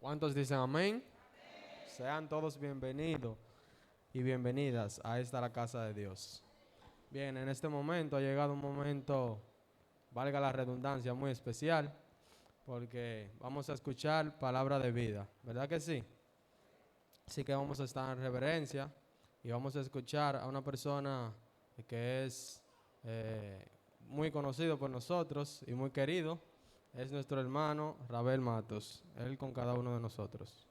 ¿Cuántos dicen amén? Sean todos bienvenidos y bienvenidas a esta la casa de Dios. Bien, en este momento ha llegado un momento, valga la redundancia, muy especial, porque vamos a escuchar palabra de vida, ¿verdad que sí? Así que vamos a estar en reverencia y vamos a escuchar a una persona que es muy conocido por nosotros y muy querido. Es nuestro hermano Rabel Matos, él con cada uno de nosotros.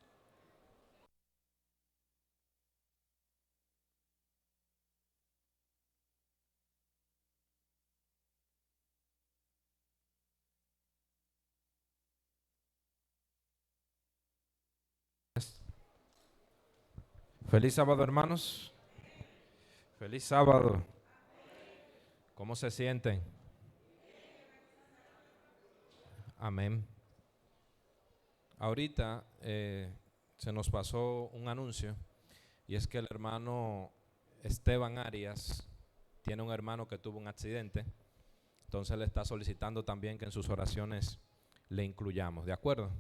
Feliz sábado, hermanos. Feliz sábado. ¿Cómo se sienten? Amén. Ahorita se nos pasó un anuncio y es que el hermano Esteban Arias tiene un hermano que tuvo un accidente. Entonces le está solicitando también que en sus oraciones le incluyamos, ¿de acuerdo?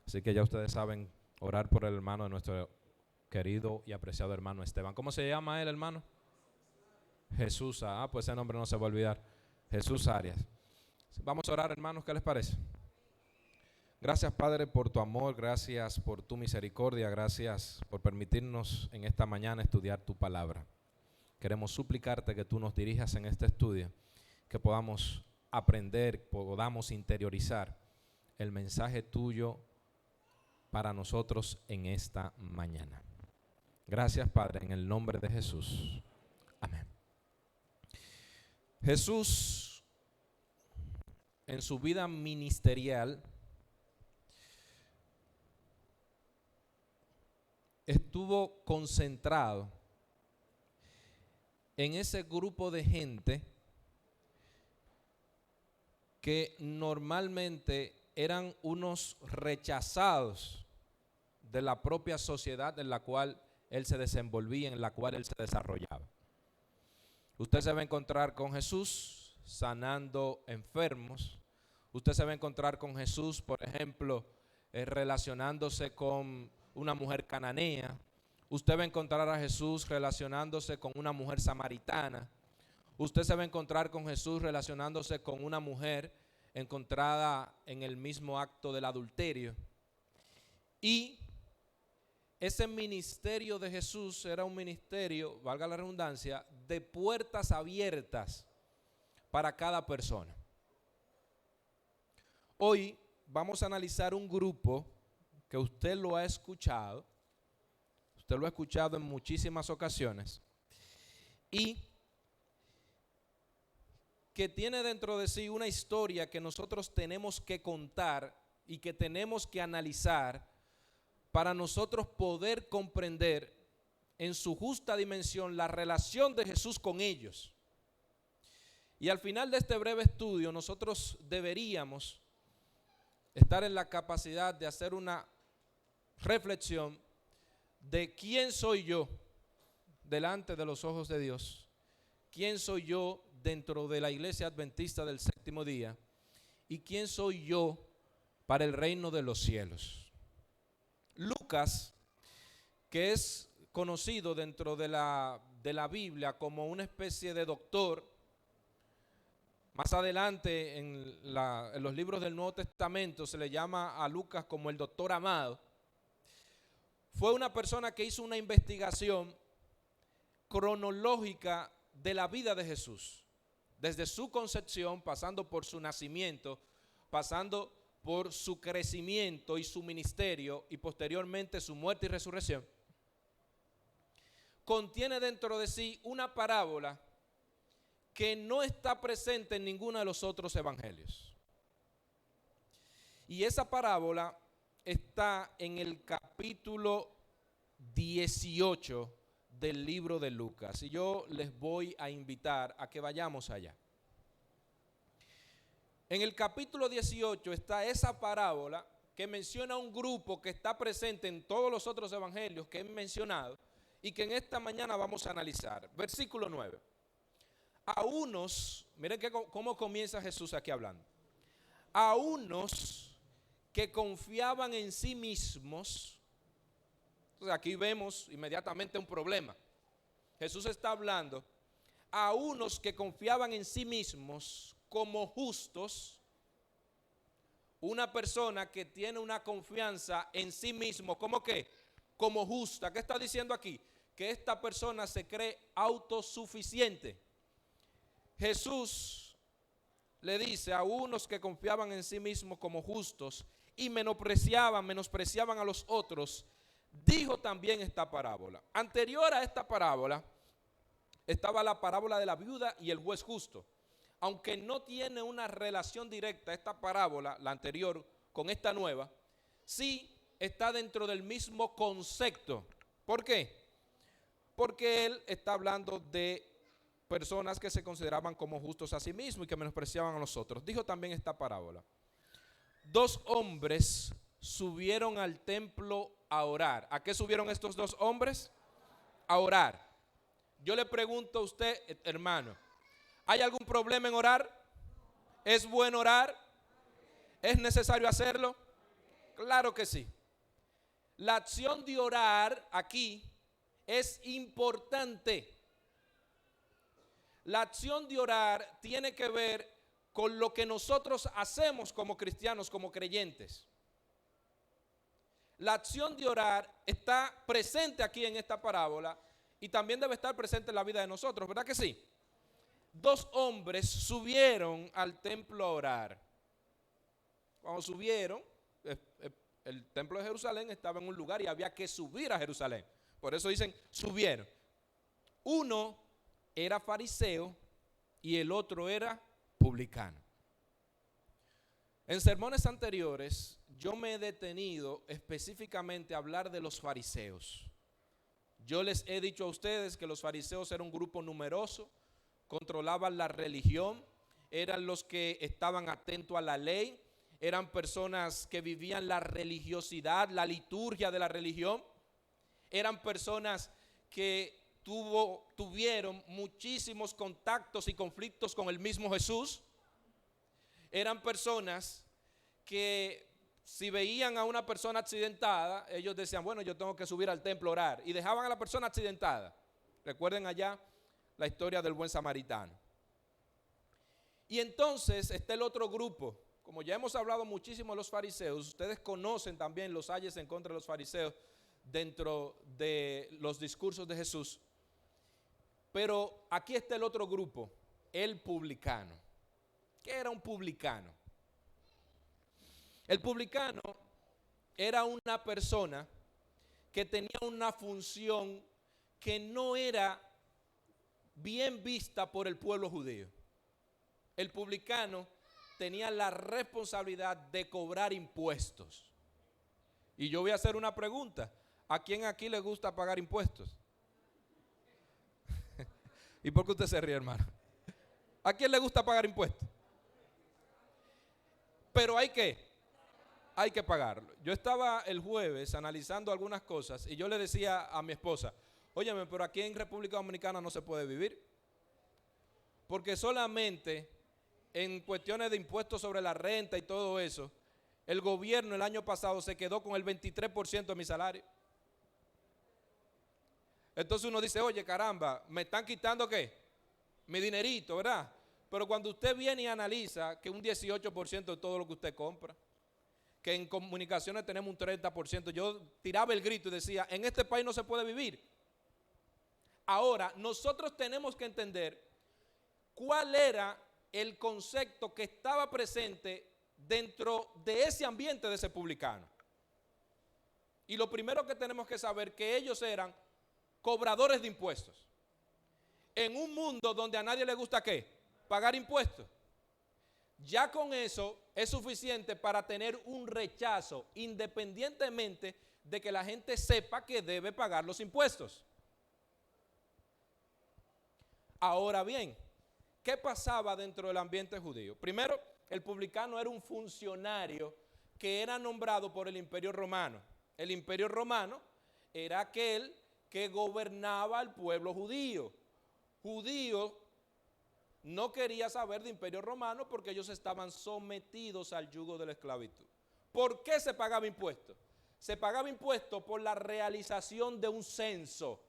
Así que ya ustedes saben orar por el hermano de nuestro querido y apreciado hermano Esteban. ¿Cómo se llama él, hermano? Jesús. Pues ese nombre no se va a olvidar. Jesús Arias. Vamos a orar, hermanos, ¿qué les parece? Gracias, Padre, por tu amor, gracias por tu misericordia, gracias por permitirnos en esta mañana estudiar tu palabra. Queremos suplicarte que tú nos dirijas en este estudio, que podamos aprender, podamos interiorizar el mensaje tuyo para nosotros en esta mañana. Gracias, Padre, en el nombre de Jesús. Amén. Jesús, en su vida ministerial, estuvo concentrado en ese grupo de gente que normalmente eran unos rechazados de la propia sociedad en la cual él se desenvolvía, en la cual él se desarrollaba. Usted se va a encontrar con Jesús sanando enfermos. Usted se va a encontrar con Jesús, por ejemplo, relacionándose con una mujer cananea. Usted va a encontrar a Jesús relacionándose con una mujer samaritana. Usted se va a encontrar con Jesús relacionándose con una mujer encontrada en el mismo acto del adulterio. Y ese ministerio de Jesús era un ministerio, valga la redundancia, de puertas abiertas para cada persona. Hoy vamos a analizar un grupo que usted lo ha escuchado en muchísimas ocasiones y que tiene dentro de sí una historia que nosotros tenemos que contar y que tenemos que analizar para nosotros poder comprender en su justa dimensión la relación de Jesús con ellos. Y al final de este breve estudio nosotros deberíamos estar en la capacidad de hacer una reflexión de quién soy yo delante de los ojos de Dios, quién soy yo dentro de la iglesia adventista del séptimo día y quién soy yo para el reino de los cielos. Lucas, que es conocido dentro de la Biblia como una especie de doctor, más adelante en los libros del Nuevo Testamento se le llama a Lucas como el doctor amado. Fue una persona que hizo una investigación cronológica de la vida de Jesús, desde su concepción, pasando por su nacimiento, pasando por su crecimiento y su ministerio y posteriormente su muerte y resurrección. Contiene dentro de sí una parábola que no está presente en ninguno de los otros evangelios. Y esa parábola está en el capítulo 18 del libro de Lucas. Y yo les voy a invitar a que vayamos allá. En el capítulo 18 está esa parábola que menciona un grupo que está presente en todos los otros evangelios que he mencionado y que en esta mañana vamos a analizar. Versículo 9. A unos, miren cómo comienza Jesús aquí hablando. A unos que confiaban en sí mismos. Entonces aquí vemos inmediatamente un problema. Jesús está hablando a unos que confiaban en sí mismos como justos. Una persona que tiene una confianza en sí mismo, ¿cómo qué? Como justa. ¿Qué está diciendo aquí? Que esta persona se cree autosuficiente. Jesús le dice a unos que confiaban en sí mismos como justos y menospreciaban a los otros, dijo también esta parábola. Anterior a esta parábola estaba la parábola de la viuda y el juez justo. Aunque no tiene una relación directa esta parábola, la anterior, con esta nueva, sí está dentro del mismo concepto. ¿Por qué? Porque él está hablando de personas que se consideraban como justos a sí mismos y que menospreciaban a los otros. Dijo también esta parábola: 2 hombres subieron al templo a orar. ¿A qué subieron estos 2 hombres? A orar. Yo le pregunto a usted, hermano, ¿hay algún problema en orar? ¿Es bueno orar? ¿Es necesario hacerlo? Claro que sí. La acción de orar aquí es importante. La acción de orar tiene que ver con lo que nosotros hacemos como cristianos, como creyentes. La acción de orar está presente aquí en esta parábola y también debe estar presente en la vida de nosotros, ¿verdad que sí? 2 hombres subieron al templo a orar. Cuando subieron, el templo de Jerusalén estaba en un lugar y había que subir a Jerusalén. Por eso dicen subieron. Uno era fariseo y el otro era publicano. En sermones anteriores yo me he detenido específicamente a hablar de los fariseos. Yo les he dicho a ustedes que los fariseos eran un grupo numeroso, controlaban la religión, eran los que estaban atentos a la ley, eran personas que vivían la religiosidad, la liturgia de la religión, eran personas que tuvieron muchísimos contactos y conflictos con el mismo Jesús. Eran personas que si veían a una persona accidentada, ellos decían, bueno, yo tengo que subir al templo a orar, y dejaban a la persona accidentada. Recuerden allá la historia del buen samaritano. Y entonces está el otro grupo. Como ya hemos hablado muchísimo de los fariseos, ustedes conocen también los ayes en contra de los fariseos dentro de los discursos de Jesús. Pero aquí está el otro grupo, el publicano. ¿Qué era un publicano? El publicano era una persona que tenía una función que no era bien vista por el pueblo judío. El publicano tenía la responsabilidad de cobrar impuestos. Y yo voy a hacer una pregunta: ¿a quién aquí le gusta pagar impuestos? ¿Y por qué usted se ríe, hermano? ¿A quién le gusta pagar impuestos? Pero hay que pagarlo. Yo estaba el jueves analizando algunas cosas y yo le decía a mi esposa, óyeme, pero aquí en República Dominicana no se puede vivir, porque solamente en cuestiones de impuestos sobre la renta y todo eso, el gobierno el año pasado se quedó con el 23% de mi salario. Entonces uno dice, oye, caramba, me están quitando ¿qué? Mi dinerito, ¿verdad? Pero cuando usted viene y analiza que un 18% de todo lo que usted compra, que en comunicaciones tenemos un 30%, yo tiraba el grito y decía, en este país no se puede vivir. Ahora, nosotros tenemos que entender cuál era el concepto que estaba presente dentro de ese ambiente de ese publicano. Y lo primero que tenemos que saber que ellos eran cobradores de impuestos. En un mundo donde a nadie le gusta ¿qué? Pagar impuestos. Ya con eso es suficiente para tener un rechazo, independientemente de que la gente sepa que debe pagar los impuestos. Ahora bien, ¿qué pasaba dentro del ambiente judío? Primero, el publicano era un funcionario que era nombrado por el Imperio Romano. El Imperio Romano era aquel que gobernaba al pueblo judío. Judío no quería saber de Imperio Romano porque ellos estaban sometidos al yugo de la esclavitud. ¿Por qué se pagaba impuesto? Se pagaba impuesto por la realización de un censo.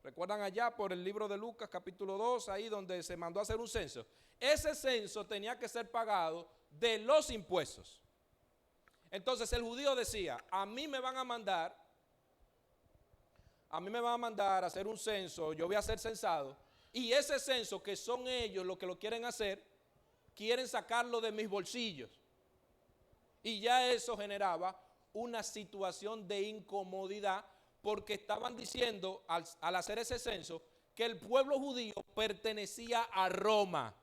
¿Recuerdan allá por el libro de Lucas capítulo 2, ahí donde se mandó a hacer un censo? Ese censo tenía que ser pagado de los impuestos. Entonces el judío decía, a mí me van a mandar a hacer un censo, yo voy a ser censado, y ese censo que son ellos los que lo quieren hacer, quieren sacarlo de mis bolsillos. Y ya eso generaba una situación de incomodidad, porque estaban diciendo al hacer ese censo que el pueblo judío pertenecía a Roma,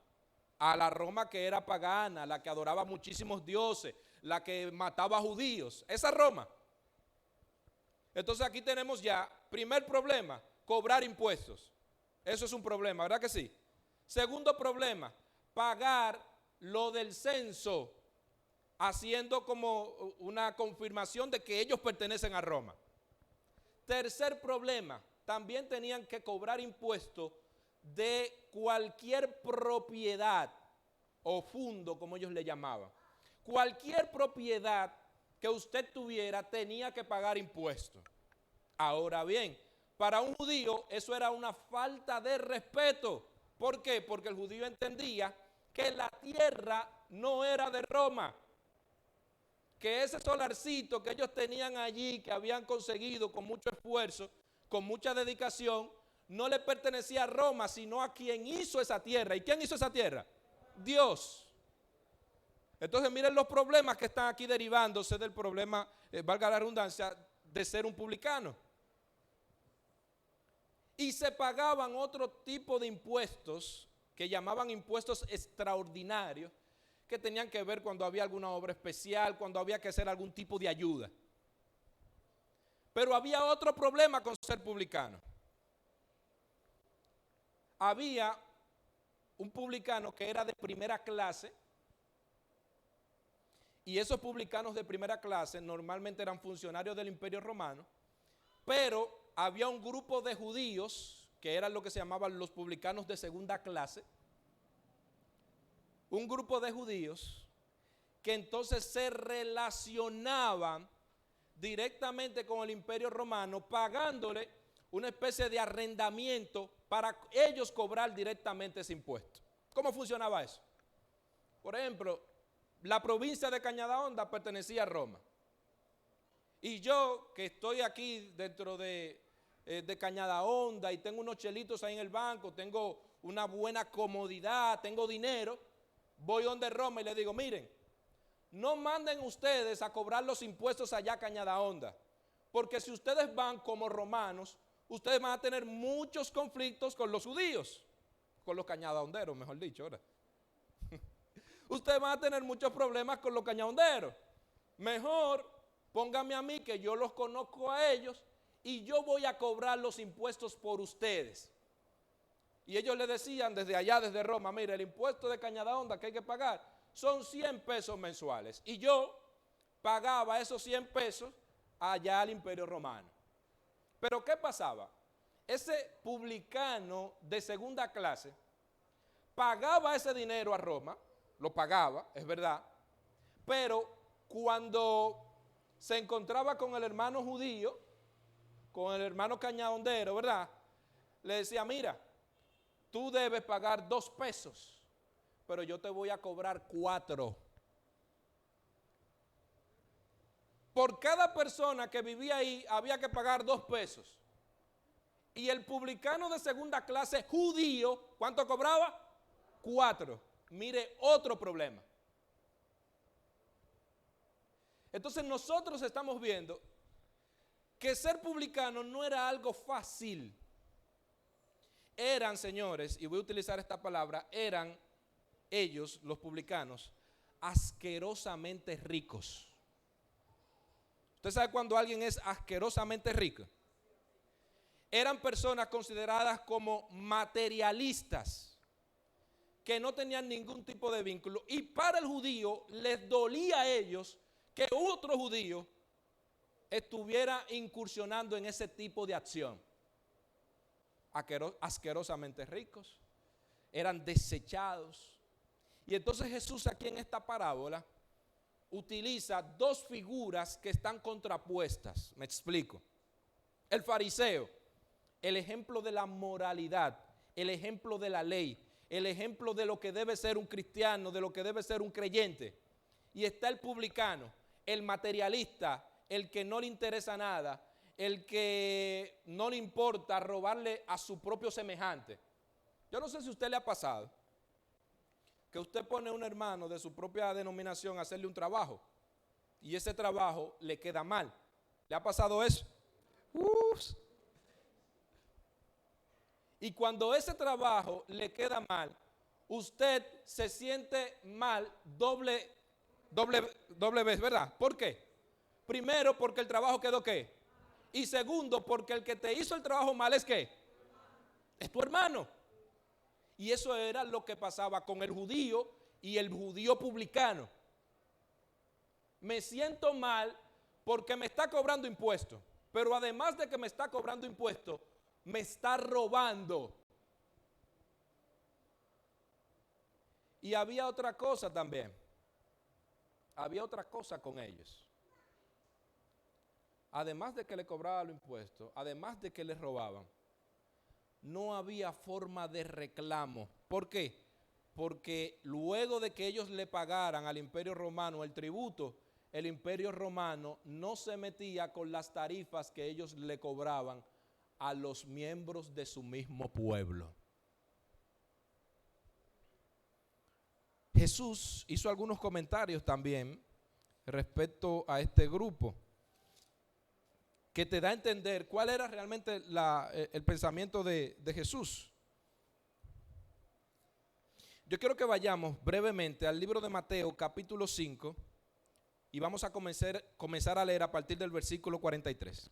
a la Roma que era pagana, la que adoraba muchísimos dioses, la que mataba judíos, esa Roma. Entonces aquí tenemos ya, primer problema, cobrar impuestos. Eso es un problema, ¿verdad que sí? Segundo problema, pagar lo del censo, haciendo como una confirmación de que ellos pertenecen a Roma. Tercer problema, también tenían que cobrar impuestos de cualquier propiedad o fundo, como ellos le llamaban. Cualquier propiedad que usted tuviera tenía que pagar impuestos. Ahora bien, para un judío eso era una falta de respeto. ¿Por qué? Porque el judío entendía que la tierra no era de Roma, que ese solarcito que ellos tenían allí, que habían conseguido con mucho esfuerzo, con mucha dedicación, no le pertenecía a Roma, sino a quien hizo esa tierra. ¿Y quién hizo esa tierra? Dios. Entonces miren los problemas que están aquí derivándose del problema, valga la redundancia, de ser un publicano. Y se pagaban otro tipo de impuestos que llamaban impuestos extraordinarios, que tenían que ver cuando había alguna obra especial, cuando había que hacer algún tipo de ayuda. Pero había otro problema con ser publicano. Había un publicano que era de primera clase, y esos publicanos de primera clase normalmente eran funcionarios del Imperio Romano, pero había un grupo de judíos que eran lo que se llamaban los publicanos de segunda clase, un grupo de judíos que entonces se relacionaban directamente con el Imperio Romano, pagándole una especie de arrendamiento para ellos cobrar directamente ese impuesto. ¿Cómo funcionaba eso? Por ejemplo, la provincia de Cañada Honda pertenecía a Roma. Y yo, que estoy aquí dentro de Cañada Honda y tengo unos chelitos ahí en el banco, tengo una buena comodidad, tengo dinero, voy donde Roma y le digo, miren, no manden ustedes a cobrar los impuestos allá a Cañada Honda, porque si ustedes van como romanos, ustedes van a tener muchos conflictos con los judíos, con los cañadahonderos, mejor dicho, ahora. Ustedes van a tener muchos problemas con los cañadahonderos. Mejor pónganme a mí, que yo los conozco a ellos, y yo voy a cobrar los impuestos por ustedes. Y ellos le decían desde allá, desde Roma, mire, el impuesto de Cañada Honda que hay que pagar son 100 pesos mensuales. Y yo pagaba esos 100 pesos allá al Imperio Romano. Pero ¿qué pasaba? Ese publicano de segunda clase pagaba ese dinero a Roma, lo pagaba, es verdad, pero cuando se encontraba con el hermano judío, con el hermano cañadondero, ¿verdad? Le decía, mira, tú debes pagar 2 pesos, pero yo te voy a cobrar 4. Por cada persona que vivía ahí había que pagar 2 pesos. Y el publicano de segunda clase judío, ¿cuánto cobraba? 4. Mire, otro problema. Entonces nosotros estamos viendo que ser publicano no era algo fácil. Eran, señores, y voy a utilizar esta palabra, eran ellos, los publicanos, asquerosamente ricos. ¿Usted sabe cuando alguien es asquerosamente rico? Eran personas consideradas como materialistas, que no tenían ningún tipo de vínculo, y para el judío les dolía a ellos que otro judío estuviera incursionando en ese tipo de acción. Asquerosamente ricos, eran desechados. Y entonces Jesús aquí en esta parábola utiliza dos figuras que están contrapuestas. Me explico. El fariseo, el ejemplo de la moralidad, el ejemplo de la ley, el ejemplo de lo que debe ser un cristiano, de lo que debe ser un creyente. Y está el publicano, el materialista, el que no le interesa nada, el que no le importa robarle a su propio semejante. Yo no sé si a usted le ha pasado que usted pone a un hermano de su propia denominación a hacerle un trabajo y ese trabajo le queda mal. ¿Le ha pasado eso? Ups. Y cuando ese trabajo le queda mal, usted se siente mal doble vez, ¿verdad? ¿Por qué? Primero, porque el trabajo quedó ¿qué? Y segundo, porque el que te hizo el trabajo mal es ¿qué? Es tu hermano. Y eso era lo que pasaba con el judío y el judío publicano. Me siento mal porque me está cobrando impuestos, pero además de que me está cobrando impuestos, me está robando. Y había otra cosa también. Había otra cosa con ellos. Además de que le cobraban los impuestos, además de que les robaban, no había forma de reclamo. ¿Por qué? Porque luego de que ellos le pagaran al Imperio Romano el tributo, el Imperio Romano no se metía con las tarifas que ellos le cobraban a los miembros de su mismo pueblo. Jesús hizo algunos comentarios también respecto a este grupo, que te da a entender cuál era realmente el pensamiento de Jesús. Yo quiero que vayamos brevemente al libro de Mateo, capítulo 5, y vamos a comenzar a leer a partir del versículo 43.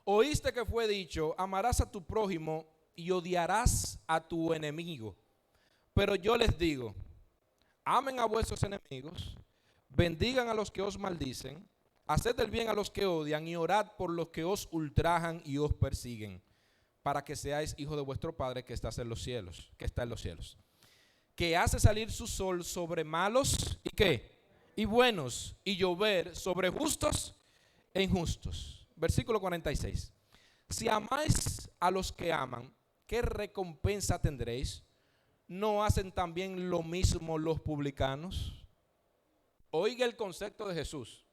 Oíste que fue dicho, amarás a tu prójimo y odiarás a tu enemigo. Pero yo les digo, amen a vuestros enemigos, bendigan a los que os maldicen, haced el bien a los que odian y orad por los que os ultrajan y os persiguen, para que seáis hijos de vuestro Padre que está en los cielos, que hace salir su sol sobre malos y ¿qué? Y buenos, y llover sobre justos e injustos. Versículo 46. Si amáis a los que aman, ¿qué recompensa tendréis? ¿No hacen también lo mismo los publicanos? Oiga el concepto de Jesús.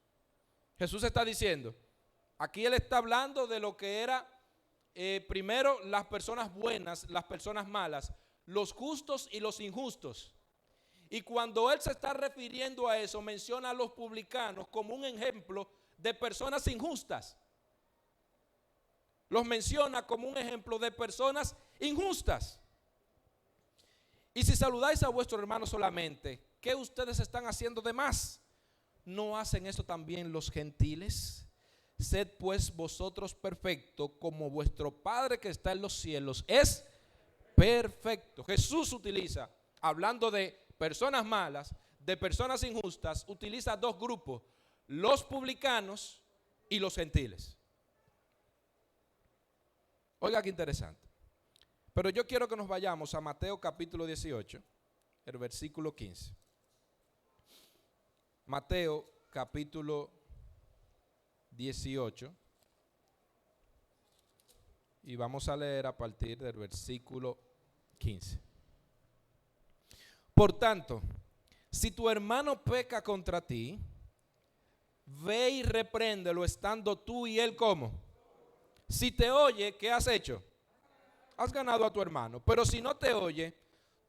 Jesús está diciendo, aquí él está hablando de lo que era primero las personas buenas, las personas malas, los justos y los injustos. Y cuando él se está refiriendo a eso, menciona a los publicanos como un ejemplo de personas injustas. Los menciona como un ejemplo de personas injustas. Y si saludáis a vuestro hermano solamente, ¿qué ustedes están haciendo de más? ¿No hacen eso también los gentiles? Sed pues vosotros perfectos como vuestro Padre que está en los cielos es perfecto. Jesús utiliza, hablando de personas malas, de personas injustas, utiliza dos grupos, los publicanos y los gentiles. Oiga qué interesante. Pero yo quiero que nos vayamos a Mateo capítulo 18, el versículo 15. Mateo capítulo 18 y vamos a leer a partir del versículo 15. Por tanto, si tu hermano peca contra ti, ve y repréndelo estando tú y él como. Si te oye, ¿qué has hecho? Has ganado a tu hermano. Pero si no te oye,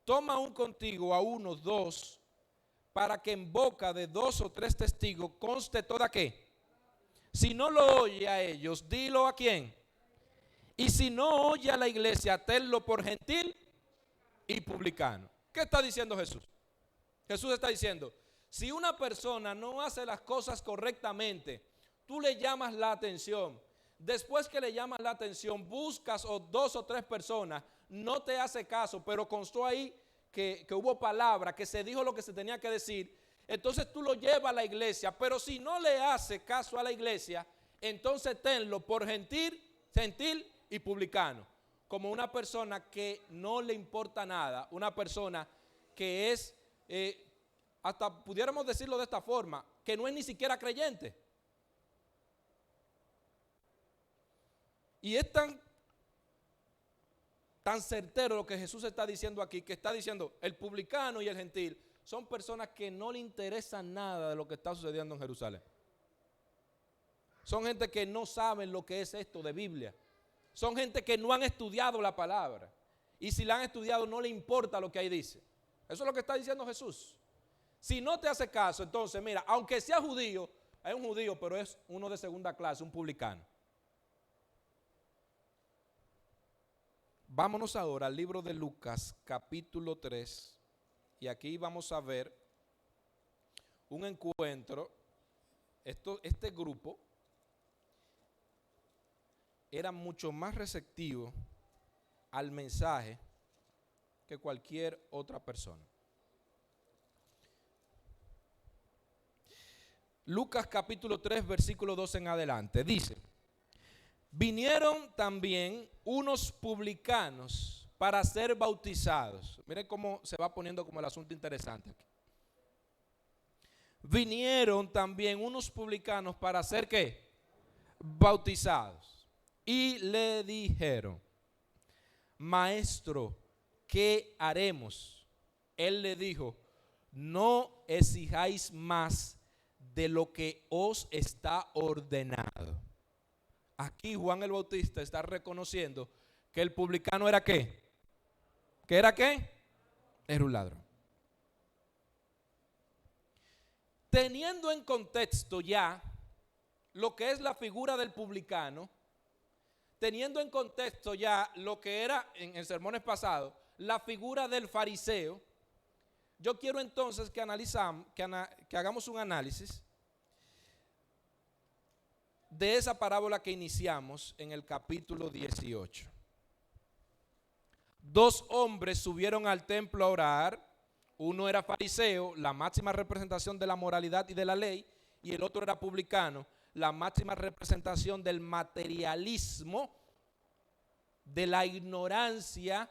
toma aún contigo a uno, dos, para que en boca de dos o tres testigos conste toda ¿qué? Si no lo oye a ellos, dilo a quién. Y si no oye a la iglesia, tenlo por gentil y publicano. ¿Qué está diciendo Jesús? Jesús está diciendo, si una persona no hace las cosas correctamente, tú le llamas la atención. Después que le llamas la atención, buscas dos o tres personas, no te hace caso, pero constó ahí que hubo palabra, que se dijo lo que se tenía que decir. Entonces tú lo llevas a la iglesia, pero si no le hace caso a la iglesia, entonces tenlo por gentil y publicano, como una persona que no le importa nada, una persona que es hasta pudiéramos decirlo de esta forma, que no es ni siquiera creyente. Y es tan certero lo que Jesús está diciendo aquí, que está diciendo el publicano y el gentil son personas que no le interesan nada de lo que está sucediendo en Jerusalén. Son gente que no saben lo que es esto de Biblia. Son gente que no han estudiado la palabra. Y si la han estudiado no le importa lo que ahí dice. Eso es lo que está diciendo Jesús. Si no te hace caso, entonces mira, aunque sea judío, es un judío, pero es uno de segunda clase, un publicano. Vámonos ahora al libro de Lucas, capítulo 3, y aquí vamos a ver un encuentro. Este grupo era mucho más receptivo al mensaje que cualquier otra persona. Lucas capítulo 3, versículo 2 en adelante, dice: vinieron también unos publicanos para ser bautizados. Miren cómo se va poniendo como el asunto interesante aquí. Vinieron también unos publicanos para ser ¿qué? Bautizados. Y le dijeron: Maestro, ¿qué haremos? Él le dijo: no exijáis más de lo que os está ordenado. Aquí Juan el Bautista está reconociendo que el publicano era ¿qué? ¿Que era qué? Era un ladrón. Teniendo en contexto ya lo que es la figura del publicano, teniendo en contexto ya lo que era en sermones pasados, la figura del fariseo, yo quiero entonces que hagamos un análisis de esa parábola que iniciamos en el capítulo 18. Dos hombres subieron al templo a orar. Uno era fariseo, la máxima representación de la moralidad y de la ley, y el otro era publicano, la máxima representación del materialismo, de la ignorancia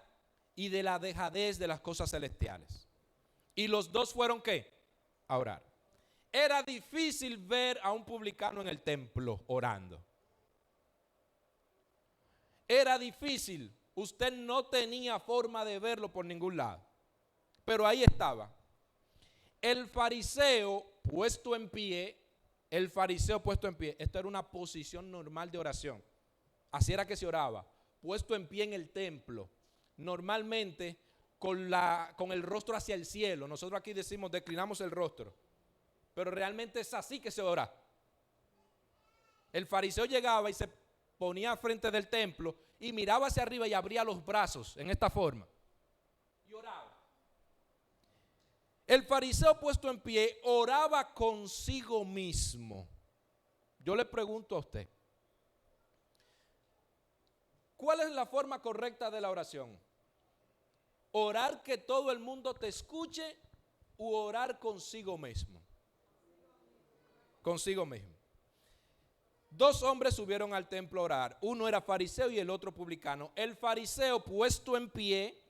y de la dejadez de las cosas celestiales. Y los dos fueron ¿qué? A orar. Era difícil ver a un publicano en el templo orando. Era difícil. Usted no tenía forma de verlo por ningún lado. Pero ahí estaba. El fariseo puesto en pie. Esto era una posición normal de oración. Así era que se oraba. Puesto en pie en el templo. Normalmente con el rostro hacia el cielo. Nosotros aquí decimos declinamos el rostro. Pero realmente es así que se ora. El fariseo llegaba y se ponía frente del templo y miraba hacia arriba y abría los brazos en esta forma. Y oraba. El fariseo puesto en pie oraba consigo mismo. Yo le pregunto a usted, ¿cuál es la forma correcta de la oración? ¿Orar que todo el mundo te escuche u orar consigo mismo? Consigo mismo. Dos hombres subieron al templo a orar. Uno era fariseo y el otro publicano. El fariseo puesto en pie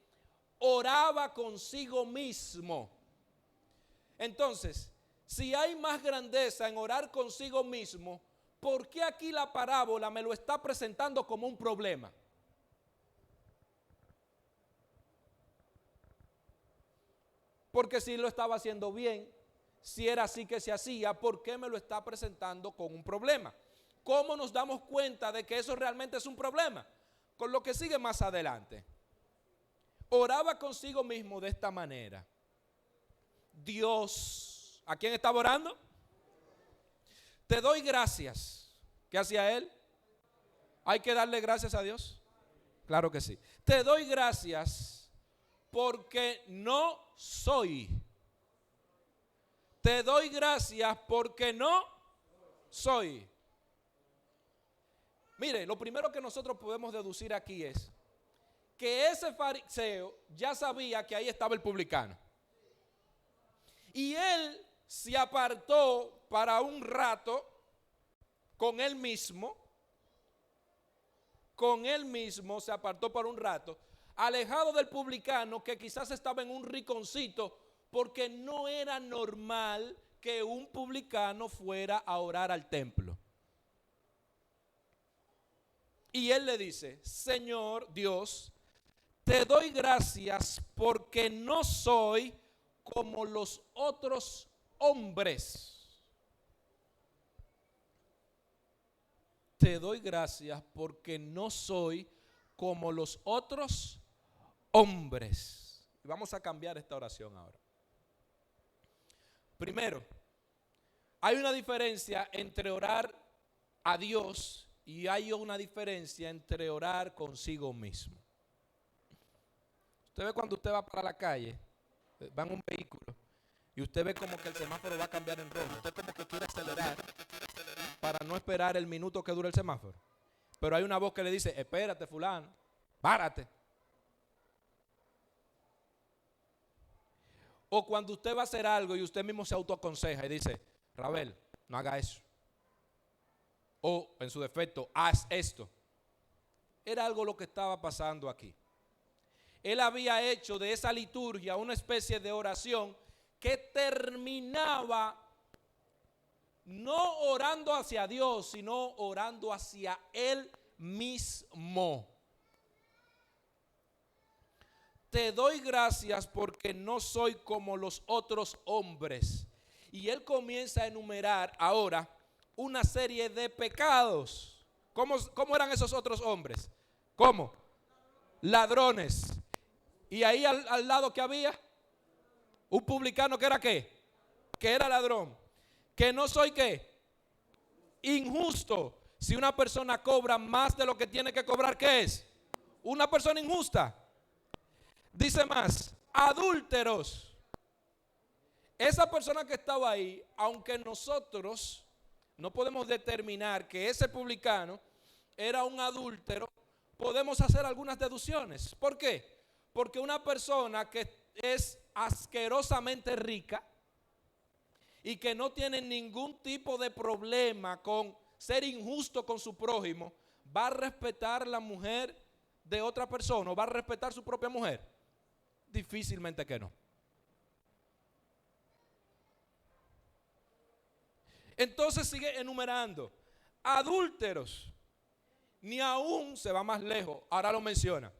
oraba consigo mismo. Entonces, si hay más grandeza en orar consigo mismo, ¿por qué aquí la parábola me lo está presentando como un problema? Porque si lo estaba haciendo bien, si era así que se hacía, ¿por qué me lo está presentando con un problema? ¿Cómo nos damos cuenta de que eso realmente es un problema? Con lo que sigue más adelante. Oraba consigo mismo de esta manera. Dios, ¿a quién estaba orando? Te doy gracias. ¿Qué hacía él? ¿Hay que darle gracias a Dios? Claro que sí. Te doy gracias porque no soy. Te doy gracias porque no soy. Mire, lo primero que nosotros podemos deducir aquí es que ese fariseo ya sabía que ahí estaba el publicano. Y él se apartó para un rato con él mismo. Con él mismo se apartó por un rato, alejado del publicano que quizás estaba en un rinconcito porque no era normal que un publicano fuera a orar al templo. Y él le dice: Señor Dios, te doy gracias porque no soy como los otros hombres. Te doy gracias porque no soy como los otros hombres. Y vamos a cambiar esta oración ahora. Primero, hay una diferencia entre orar a Dios y hay una diferencia entre orar consigo mismo. Usted ve cuando usted va para la calle, va en un vehículo y usted ve como que el semáforo va a cambiar en rojo. Usted como que quiere acelerar para no esperar el minuto que dura el semáforo. Pero hay una voz que le dice: espérate, fulano, párate. O cuando usted va a hacer algo y usted mismo se autoaconseja y dice: Rabel, no haga eso. O en su defecto, haz esto. Era algo lo que estaba pasando aquí. Él había hecho de esa liturgia una especie de oración que terminaba no orando hacia Dios, sino orando hacia Él mismo. Te doy gracias porque no soy como los otros hombres. Y él comienza a enumerar ahora una serie de pecados. ¿Cómo eran esos otros hombres? ¿Cómo? Ladrones. Y ahí al lado que había un publicano que era ¿qué? Que era ladrón. Que no soy ¿qué? Injusto. Si una persona cobra más de lo que tiene que cobrar, ¿qué es? Una persona injusta. Dice más, adúlteros. Esa persona que estaba ahí, aunque nosotros no podemos determinar que ese publicano era un adúltero, podemos hacer algunas deducciones. ¿Por qué? Porque una persona que es asquerosamente rica y que no tiene ningún tipo de problema con ser injusto con su prójimo, ¿va a respetar la mujer de otra persona o va a respetar su propia mujer? Difícilmente que no. Entonces sigue enumerando. Adúlteros. Ni aún, se va más lejos, ahora lo menciona.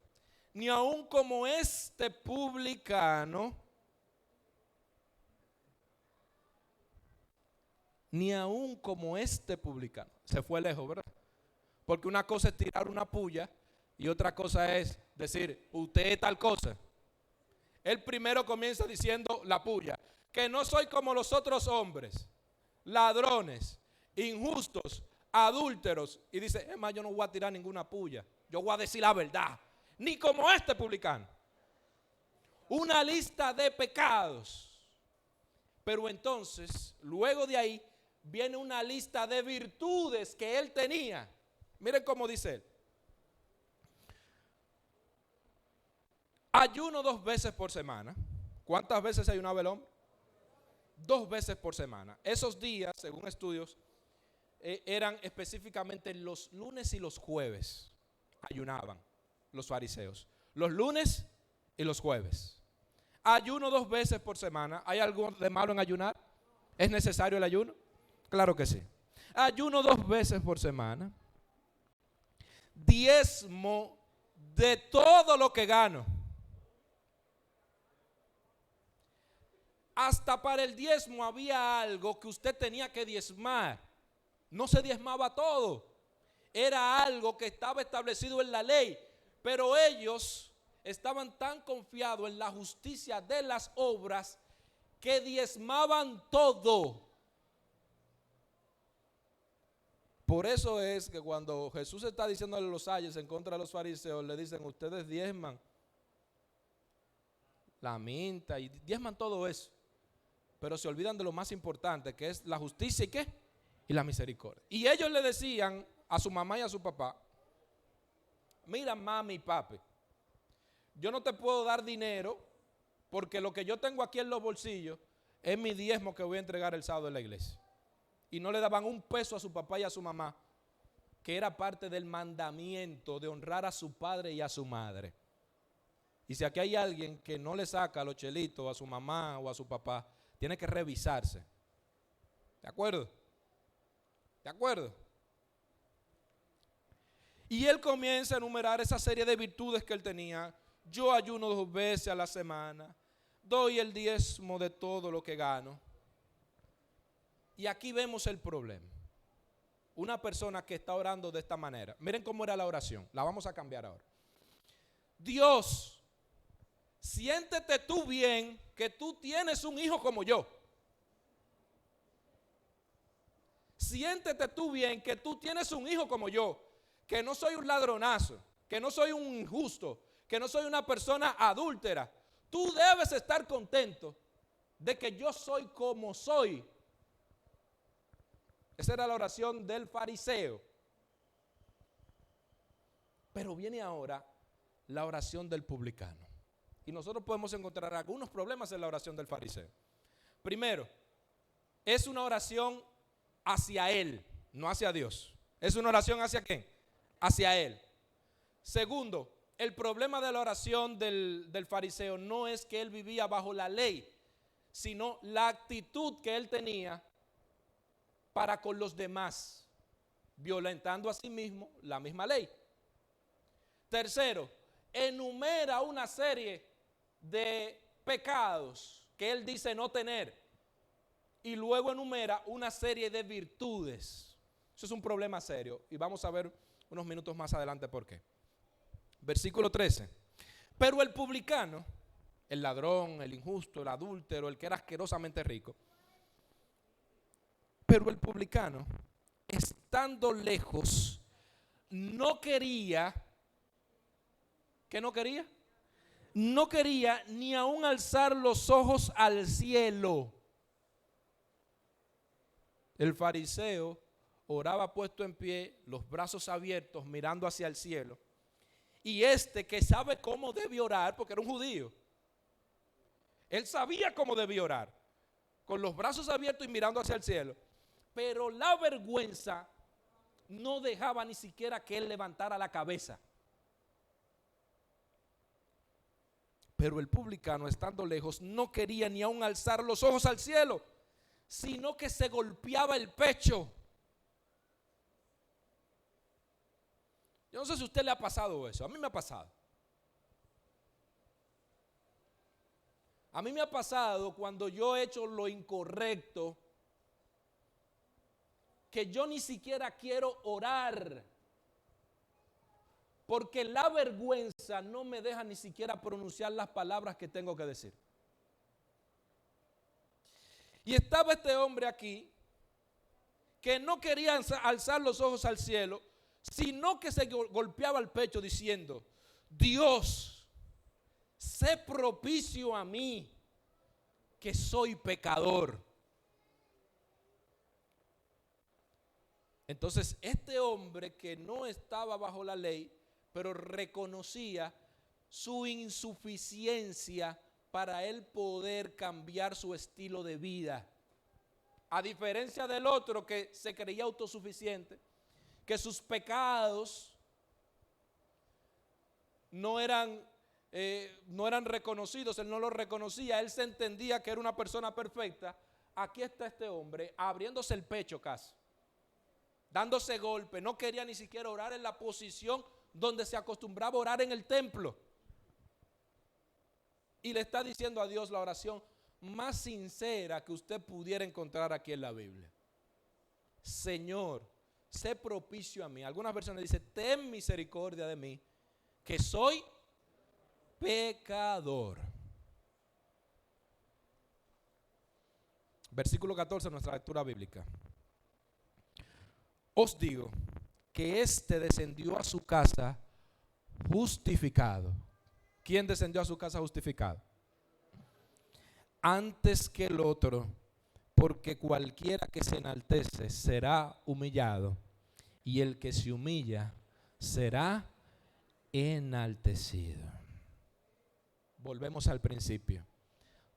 Ni aún como este publicano. Ni aún como este publicano. Se fue lejos, ¿verdad? Porque una cosa es tirar una puya y otra cosa es decir, usted es tal cosa. Él primero comienza diciendo la puya, que no soy como los otros hombres, ladrones, injustos, adúlteros. Y dice, es más, yo no voy a tirar ninguna puya, yo voy a decir la verdad, ni como este publicano. Una lista de pecados. Pero entonces, luego de ahí, viene una lista de virtudes que él tenía. Miren cómo dice él. Ayuno 2 veces por semana. ¿Cuántas veces ayunaba el hombre? 2 veces por semana. Esos días, según estudios, eran específicamente los lunes y los jueves. Ayunaban los fariseos. Los lunes y los jueves. Ayuno 2 veces por semana. ¿Hay algo de malo en ayunar? ¿Es necesario el ayuno? Claro que sí. Ayuno 2 veces por semana. Diezmo de todo lo que gano. Hasta para el diezmo había algo que usted tenía que diezmar. No se diezmaba todo. Era algo que estaba establecido en la ley. Pero ellos estaban tan confiados en la justicia de las obras que diezmaban todo. Por eso es que cuando Jesús está diciéndole los ayes en contra de los fariseos, le dicen, ustedes diezman la minta y diezman todo eso. Pero se olvidan de lo más importante, que es la justicia y ¿qué? Y la misericordia. Y ellos le decían a su mamá y a su papá, mira mami y papi, yo no te puedo dar dinero porque lo que yo tengo aquí en los bolsillos es mi diezmo que voy a entregar el sábado en la iglesia. Y no le daban un peso a su papá y a su mamá, que era parte del mandamiento de honrar a su padre y a su madre. Y si aquí hay alguien que no le saca los chelitos a su mamá o a su papá, tiene que revisarse. ¿De acuerdo? ¿De acuerdo? Y él comienza a enumerar esa serie de virtudes que él tenía. Yo ayuno 2 veces a la semana. Doy el diezmo de todo lo que gano. Y aquí vemos el problema. Una persona que está orando de esta manera. Miren cómo era la oración. La vamos a cambiar ahora. Dios, siéntete tú bien que tú tienes un hijo como yo. Siéntete tú bien que tú tienes un hijo como yo. Que no soy un ladronazo, que no soy un injusto, que no soy una persona adúltera. Tú debes estar contento de que yo soy como soy. Esa era la oración del fariseo. Pero viene ahora la oración del publicano. Y nosotros podemos encontrar algunos problemas en la oración del fariseo. Primero, es una oración hacia él, no hacia Dios. ¿Es una oración hacia quién? Hacia él. Segundo, el problema de la oración del fariseo no es que él vivía bajo la ley, sino la actitud que él tenía para con los demás, violentando a sí mismo la misma ley. Tercero, enumera una serie de pecados que él dice no tener y luego enumera una serie de virtudes. Eso es un problema serio y vamos a ver unos minutos más adelante por qué. Versículo 13. Pero el publicano, el ladrón, el injusto, el adúltero, el que era asquerosamente rico, pero el publicano, estando lejos, no quería, ¿qué no quería? No quería ni aún alzar los ojos al cielo. El fariseo oraba puesto en pie, los brazos abiertos, mirando hacia el cielo. Y que sabe cómo debe orar, porque era un judío. Él sabía cómo debía orar, con los brazos abiertos y mirando hacia el cielo. Pero la vergüenza no dejaba ni siquiera que él levantara la cabeza. Pero el publicano, estando lejos, no quería ni aún alzar los ojos al cielo, sino que se golpeaba el pecho. Yo no sé si a usted le ha pasado eso, a mí me ha pasado. A mí me ha pasado cuando yo he hecho lo incorrecto, que yo ni siquiera quiero orar, porque la vergüenza no me deja ni siquiera pronunciar las palabras que tengo que decir. Y estaba este hombre aquí, que no quería alzar los ojos al cielo, sino que se golpeaba el pecho diciendo: Dios, sé propicio a mí, que soy pecador. Entonces este hombre, que no estaba bajo la ley, pero reconocía su insuficiencia para él poder cambiar su estilo de vida, a diferencia del otro que se creía autosuficiente, que sus pecados no eran reconocidos, él no los reconocía, él se entendía que era una persona perfecta. Aquí está este hombre abriéndose el pecho casi, dándose golpe, no quería ni siquiera orar en la posición donde se acostumbraba a orar en el templo. Y le está diciendo a Dios la oración más sincera que usted pudiera encontrar aquí en la Biblia: Señor, sé propicio a mí. Algunas versiones dicen: ten misericordia de mí, que soy pecador. Versículo 14 de nuestra lectura bíblica. Os digo que éste descendió a su casa justificado. ¿Quién descendió a su casa justificado? Antes que el otro, porque cualquiera que se enaltece será humillado, y el que se humilla será enaltecido. Volvemos al principio.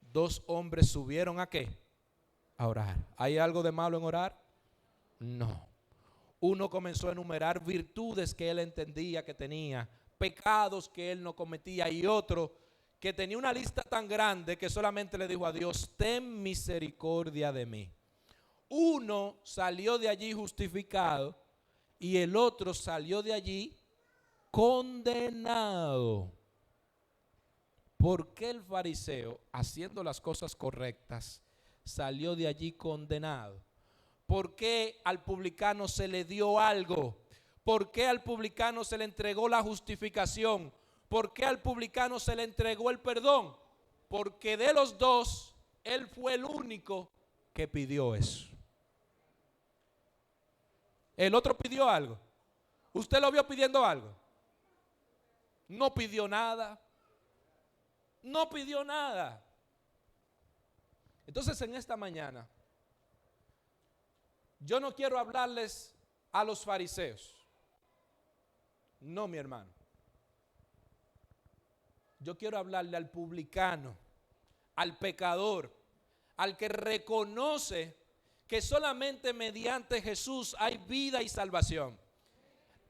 2 hombres subieron ¿a qué? A orar. ¿Hay algo de malo en orar? No. Uno comenzó a enumerar virtudes que él entendía que tenía, pecados que él no cometía, y otro que tenía una lista tan grande que solamente le dijo a Dios: ten misericordia de mí. Uno salió de allí justificado y el otro salió de allí condenado. ¿Por qué el fariseo, haciendo las cosas correctas, salió de allí condenado? ¿Por qué al publicano se le dio algo? ¿Por qué al publicano se le entregó la justificación? ¿Por qué al publicano se le entregó el perdón? Porque de los dos, él fue el único que pidió eso. El otro pidió algo. ¿Usted lo vio pidiendo algo? No pidió nada. No pidió nada. Entonces, en esta mañana, yo no quiero hablarles a los fariseos. No, mi hermano. Yo quiero hablarle al publicano, al pecador, al que reconoce que solamente mediante Jesús hay vida y salvación.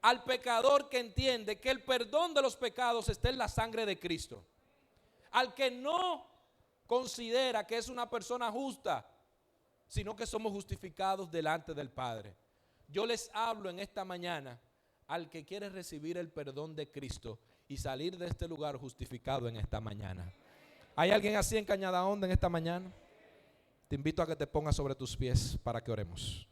Al pecador que entiende que el perdón de los pecados está en la sangre de Cristo. Al que no considera que es una persona justa, sino que somos justificados delante del Padre. Yo les hablo en esta mañana al que quiere recibir el perdón de Cristo y salir de este lugar justificado en esta mañana. ¿Hay alguien así en Cañada Honda en esta mañana? Te invito a que te pongas sobre tus pies para que oremos.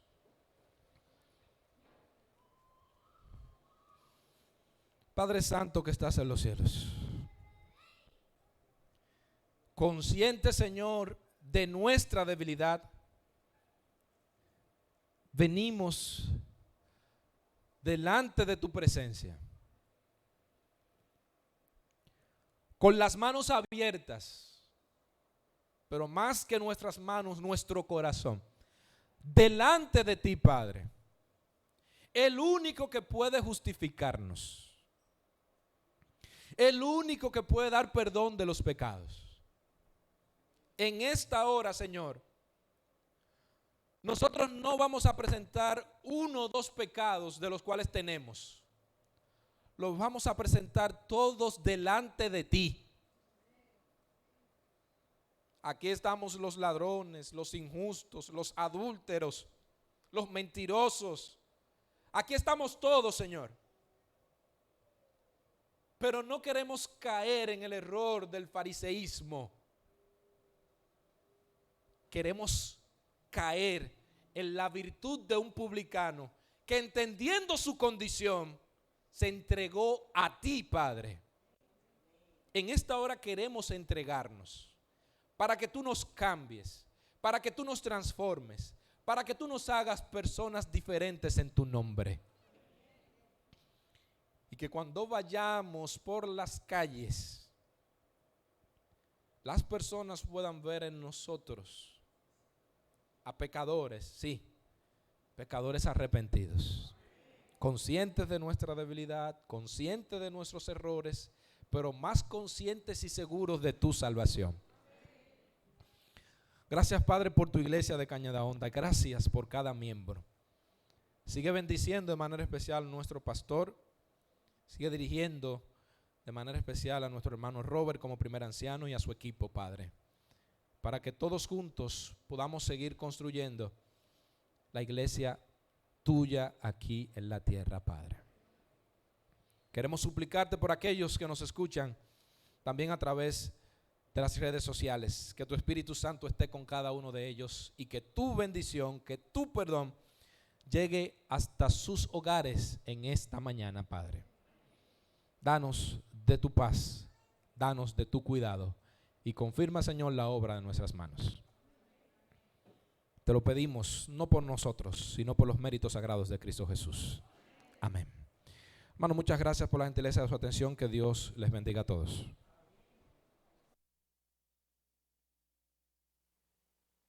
Padre Santo que estás en los cielos, consciente, Señor, de nuestra debilidad, venimos delante de tu presencia con las manos abiertas, pero más que nuestras manos, nuestro corazón, delante de ti, Padre, el único que puede justificarnos, el único que puede dar perdón de los pecados. En esta hora, Señor, nosotros no vamos a presentar uno o dos pecados de los cuales tenemos. Los vamos a presentar todos delante de ti. Aquí estamos los ladrones, los injustos, los adúlteros, los mentirosos. Aquí estamos todos, Señor. Pero no queremos caer en el error del fariseísmo. Queremos caer en la virtud de un publicano que, entendiendo su condición, se entregó a ti, Padre. En esta hora queremos entregarnos para que tú nos cambies, para que tú nos transformes, para que tú nos hagas personas diferentes en tu nombre. Y que cuando vayamos por las calles, las personas puedan ver en nosotros a pecadores, sí, pecadores arrepentidos, conscientes de nuestra debilidad, conscientes de nuestros errores, pero más conscientes y seguros de tu salvación. Gracias, Padre, por tu iglesia de Cañada Honda. Gracias por cada miembro. Sigue bendiciendo de manera especial a nuestro pastor. Sigue dirigiendo de manera especial a nuestro hermano Robert como primer anciano y a su equipo, Padre, para que todos juntos podamos seguir construyendo la iglesia tuya aquí en la tierra, Padre. Queremos suplicarte por aquellos que nos escuchan también a través de las redes sociales, que tu Espíritu Santo esté con cada uno de ellos y que tu bendición, que tu perdón llegue hasta sus hogares en esta mañana, Padre. Danos de tu paz, danos de tu cuidado y confirma, Señor, la obra de nuestras manos. Te lo pedimos no por nosotros, sino por los méritos sagrados de Cristo Jesús. Amén. Hermano, muchas gracias por la gentileza de su atención. Que Dios les bendiga a todos.